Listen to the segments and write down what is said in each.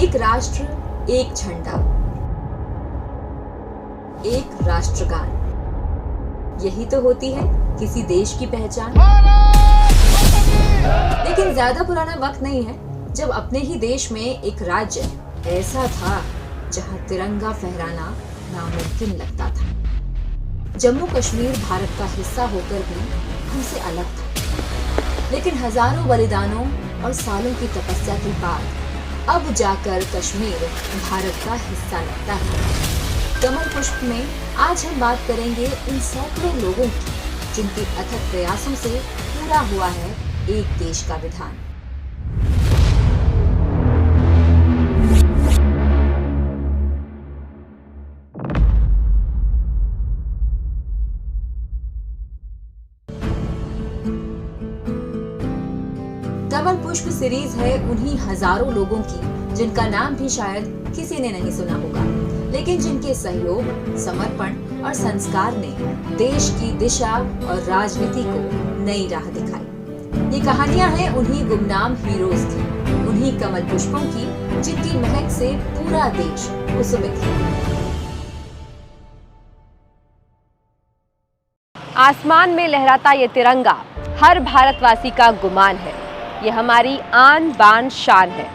एक राष्ट्र, एक झंडा, एक राष्ट्रगान, यही तो होती है किसी देश की पहचान। लेकिन ज्यादा पुराना वक्त नहीं है जब अपने ही देश में एक राज्य ऐसा था जहां तिरंगा फहराना नामुमकिन लगता था। जम्मू कश्मीर भारत का हिस्सा होकर भी हमसे अलग था, लेकिन हजारों बलिदानों और सालों की तपस्या के बाद अब जाकर कश्मीर भारत का हिस्सा लगता है। कमल पुष्प में आज हम बात करेंगे उन सैकड़ों लोगों की जिनके अथक प्रयासों से पूरा हुआ है एक देश का विधान। कमल पुष्प सीरीज है उन्हीं हजारों लोगों की जिनका नाम भी शायद किसी ने नहीं सुना होगा, लेकिन जिनके सहयोग, समर्पण और संस्कार ने देश की दिशा और राजनीति को नई राह दिखाई। ये कहानियां हैं उन्हीं गुमनाम हीरोज की, उन्हीं कमल पुष्पों की जिनकी महक से पूरा देश कुसुमित है। आसमान में लहराता ये तिरंगा हर भारतवासी का गुमान है। ये हमारी आन बान शान है।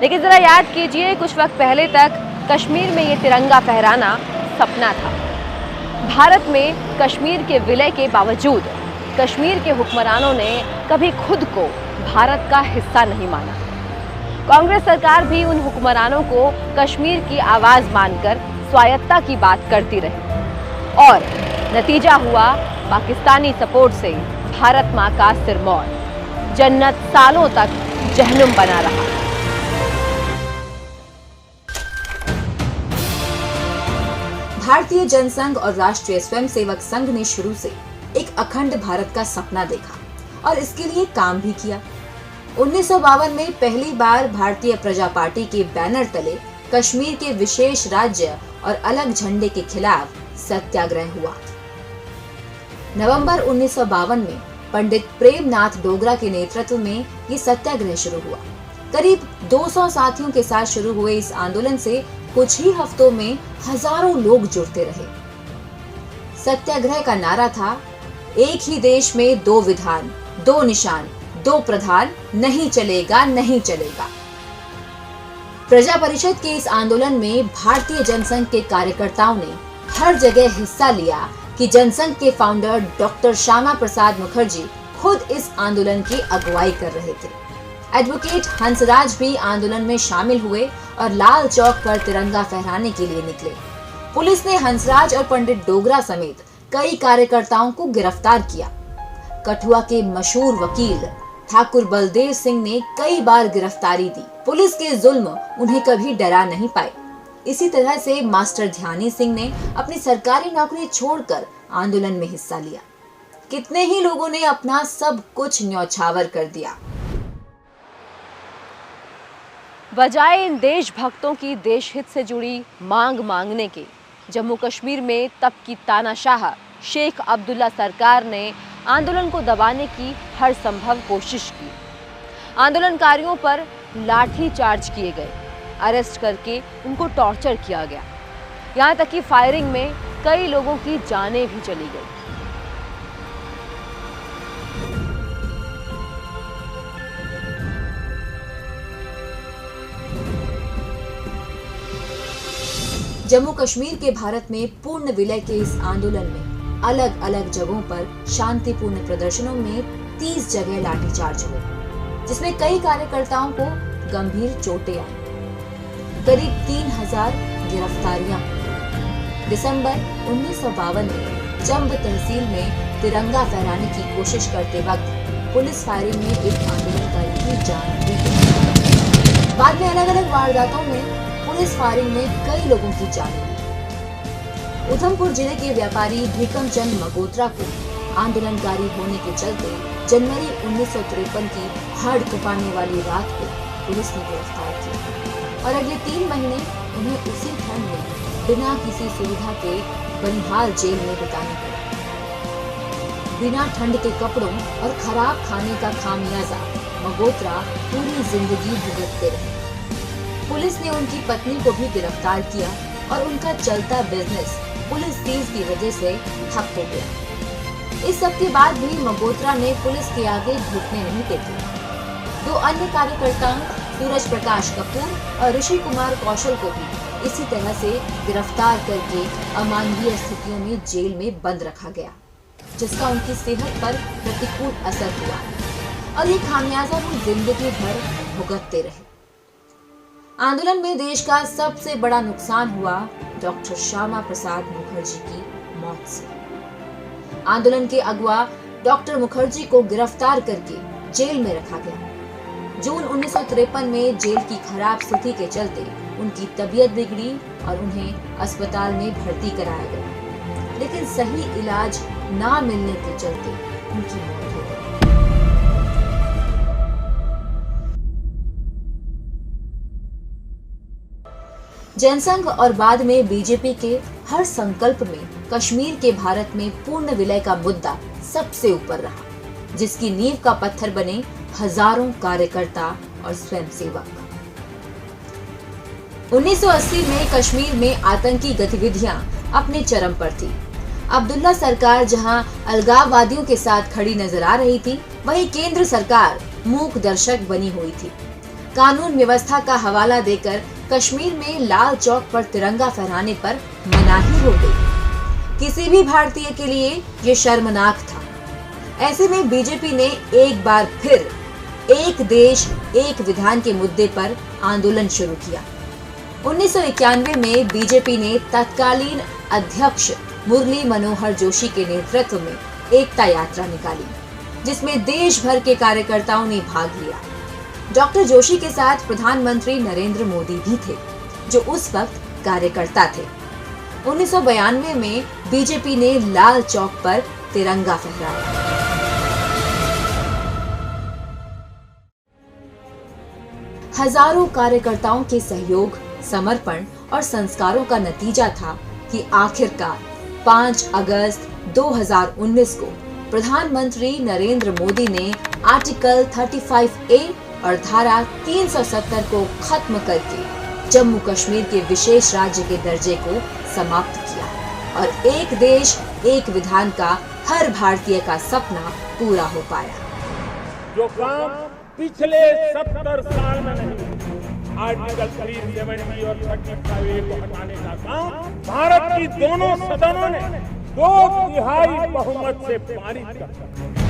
लेकिन जरा याद कीजिए, कुछ वक्त पहले तक कश्मीर में ये तिरंगा फहराना सपना था। भारत में कश्मीर के विलय के बावजूद कश्मीर के हुक्मरानों ने कभी खुद को भारत का हिस्सा नहीं माना। कांग्रेस सरकार भी उन हुक्मरानों को कश्मीर की आवाज मानकर स्वायत्तता की बात करती रही और नतीजा हुआ पाकिस्तानी सपोर्ट से भारत मां का सिरमौर। जन्नत सालों तक जहन्नुम बना रहा। भारतीय जनसंघ और राष्ट्रीय स्वयंसेवक संघ ने शुरू से एक अखंड भारत का सपना देखा और इसके लिए काम भी किया। 1952 में पहली बार भारतीय प्रजा पार्टी के बैनर तले कश्मीर के विशेष राज्य और अलग झंडे के खिलाफ सत्याग्रह हुआ। नवंबर 1952 में पंडित प्रेमनाथ डोगरा के नेतृत्व में ये सत्याग्रह शुरू हुआ। करीब 200 साथियों के साथ शुरू हुए इस आंदोलन से कुछ ही हफ्तों में हजारों लोग जुड़ते रहे। सत्याग्रह का नारा था, एक ही देश में दो विधान, दो निशान, दो प्रधान, नहीं चलेगा, नहीं चलेगा। प्रजा परिषद के इस आंदोलन में भारतीय जनसंघ के कार्यकर्ताओं ने हर जगह हिस्सा लिया कि जनसंघ के फाउंडर डॉक्टर श्यामा प्रसाद मुखर्जी खुद इस आंदोलन की अगुवाई कर रहे थे। एडवोकेट हंसराज भी आंदोलन में शामिल हुए और लाल चौक पर तिरंगा फहराने के लिए निकले। पुलिस ने हंसराज और पंडित डोगरा समेत कई कार्यकर्ताओं को गिरफ्तार किया। कठुआ के मशहूर वकील ठाकुर बलदेव सिंह ने कई बार गिरफ्तारी दी। पुलिस के जुल्म उन्हें कभी डरा नहीं पाए। इसी तरह से मास्टर ध्यानी सिंह ने अपनी सरकारी नौकरी छोड़कर आंदोलन में हिस्सा लिया। कितने ही लोगों ने अपना सब कुछ न्यौछावर कर दिया। बजाय इन देशभक्तों की देश हित से जुड़ी मांग मांगने के, जम्मू कश्मीर में तब की तानाशाह शेख अब्दुल्ला सरकार ने आंदोलन को दबाने की हर संभव कोशिश की। आंदोलनकारियों पर लाठी चार्ज किए गए, अरेस्ट करके उनको टॉर्चर किया गया। यहाँ तक कि फायरिंग में कई लोगों की जानें भी चली गई। जम्मू कश्मीर के भारत में पूर्ण विलय के इस आंदोलन में अलग अलग जगहों पर शांतिपूर्ण प्रदर्शनों में 30 जगह लाठीचार्ज हुए, जिसमें कई कार्यकर्ताओं को गंभीर चोटें आई। करीब 3000 गिरफ्तारियां हुई। दिसंबर 1952 में चंब तहसील में तिरंगा फहराने की कोशिश करते वक्त पुलिस फायरिंग में एक आंदोलनकारी की जान भी गई। बाद में अलग अलग वारदातों में पुलिस फायरिंग में कई लोगों की जान गई। उधमपुर जिले के व्यापारी भीकम चंद मगोत्रा को आंदोलनकारी होने के चलते जनवरी 1953 की हाड़ कपाने वाली रात को पुलिस ने गिरफ्तार किया और अगले 3 महीने उन्हें उसी ठंड में बिना किसी सुविधा के बनिहाल जेल में बिताना पड़ा। बिना ठंड के कपड़ों और खराब खाने का खामियाजा मगोत्रा पूरी जिंदगी भुगतते रहे। पुलिस ने उनकी पत्नी को भी गिरफ्तार किया और उनका चलता बिजनेस पुलिस सीज की वजह से ठप हो गया। इस सब के बाद भी मगोत्रा ने पुलिस के आगे घुटने नहीं टेके। 2 अन्य कार्यकर्ताओं सूरज प्रकाश कपूर और ऋषि कुमार कौशल को भी इसी तरह से गिरफ्तार करके अमानवीय स्थितियों में जेल में बंद रखा गया, जिसका उनकी सेहत पर प्रतिकूल असर हुआ और ये खामियाजा वो जिंदगी भर भुगतते रहे। आंदोलन में देश का सबसे बड़ा नुकसान हुआ डॉक्टर श्यामा प्रसाद मुखर्जी की मौत से। आंदोलन के अगुआ डॉक्टर मुखर्जी को गिरफ्तार करके जेल में रखा गया। जून 1953 में जेल की खराब स्थिति के चलते उनकी तबीयत बिगड़ी और उन्हें अस्पताल में भर्ती कराया गया, लेकिन सही इलाज ना मिलने के चलते उनकी मौत हो गई। जनसंघ और बाद में बीजेपी के हर संकल्प में कश्मीर के भारत में पूर्ण विलय का मुद्दा सबसे ऊपर रहा, जिसकी नींव का पत्थर बने हजारों कार्यकर्ता और स्वयंसेवक। 1980 में कश्मीर में आतंकी गतिविधियां अपने चरम पर थी। अब्दुल्ला सरकार जहां अलगाववादियों के साथ खड़ी नजर आ रही थी, वहीं केंद्र सरकार मूक दर्शक बनी हुई थी। कानून व्यवस्था का हवाला देकर कश्मीर में लाल चौक पर तिरंगा फहराने पर मनाही हो गई। किसी भी भारतीय के लिए ये शर्मनाक था। ऐसे में बीजेपी ने एक बार फिर एक देश एक विधान के मुद्दे पर आंदोलन शुरू किया। 1991 में बीजेपी ने तत्कालीन अध्यक्ष मुरली मनोहर जोशी के नेतृत्व में एकता यात्रा निकाली, जिसमें देश भर के कार्यकर्ताओं ने भाग लिया। डॉक्टर जोशी के साथ प्रधानमंत्री नरेंद्र मोदी भी थे, जो उस वक्त कार्यकर्ता थे। 1992 में बीजेपी ने लाल चौक पर तिरंगा फहराया। हजारों कार्यकर्ताओं के सहयोग, समर्पण और संस्कारों का नतीजा था कि आखिरकार 5 अगस्त 2019 को प्रधानमंत्री नरेंद्र मोदी ने आर्टिकल 35A और धारा 370 को खत्म करके जम्मू कश्मीर के विशेष राज्य के दर्जे को समाप्त किया और एक देश एक विधान का हर भारतीय का सपना पूरा हो पाया। जो काम पिछले 70 साल में नहीं, आर्टिकल 370 और 35A को हटाने का काम भारत की दोनों सदनों ने 2/3 बहुमत से पारित कर दिया।